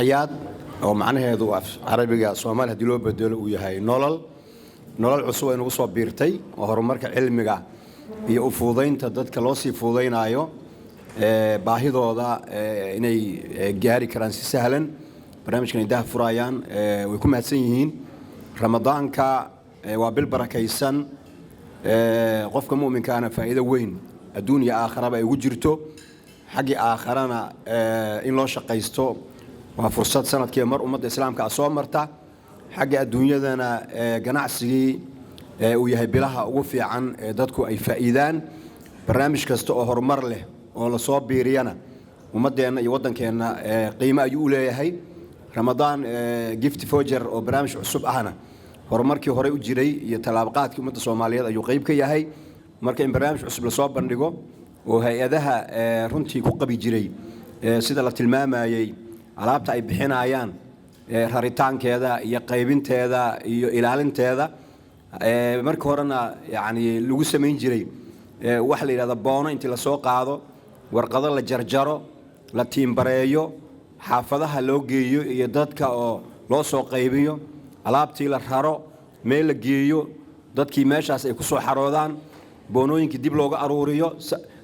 حياة أو معناها هذا عربي Soomaali hadii loo bedelo uu yahay nolol cusub aynu soo biirtay oo horumarka cilmiga iyo u fududeynta dadka loo sii fududeynayo baahidooda inay gaari karaan si sahlan barnaamijkan inta furayaan way ku mahadsan yihiin ramadaanka waa bil barakaysan qofka muuminka ana faa'iido weyn adduun iyo aakhiraba ay ugu jirto xaqi aakhirana in loo shaqaysto waa fursad sanadkii mar ummadda islaamka soo marta xaqi adduunyadana ganacsigii uu yahay bilaha ugu fiican dadku ay faa'iidaan barnaamij kasta oo horumar leh oo la soo biiriyana ummadeena iyo wadankeena qiimo ayuu leeyahay ramadaan gift voucher oo barnaamij cusub ahna horumarkii hore u jiray iyo talaabaqaadkii ummadda Soomaaliyeed ayuu qayb ka yahay marka in barnaamij cusub la soo bandhigo oo hay'adaha runtii ku qabi jiray sida la tilmaamayay alaabta ay bixinayaan raritaankeeda iyo qaybinteeda iyo ilaalinteeda marka horena yani lagu sameyn jiray wax la yiraahdo boono intii la soo qaado warqado la jarjaro la tiimbareeyo xaafadaha loo geeyo iyo dadka oo loo soo qaybiyo alaabtii la raro meel la geeyo dadkii meeshaas ay ku soo xaroodaan boonooyinkii dib looga aruuriyo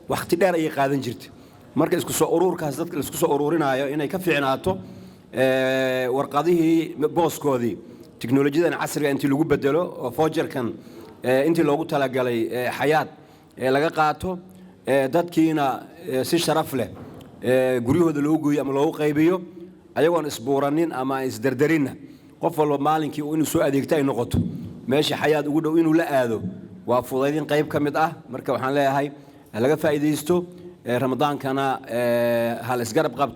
waqti dheer ay qaadan jirtay marka isku soo ururkaas dadka isku soo ururinayo inay ka fiicnaato warqadihii booskoodii tiknoolajiyada casriga intii lagu bedelo oo voucherkan intii loogu talagalay xayaat laga qaato dadkiina si sharaf leh guriyahooda loo gooyo ama loo qaybiyo ayagoon isbuuranin ama isdardarin qof walba maalinkii inuu soo adeegtay noqoto meesha xayaat ugu dhow inuu la aado waa fudaydin qayb ka mid ah marka waxaan leeyahay laga faa'iideysto ramadaankana hal isgarab qabto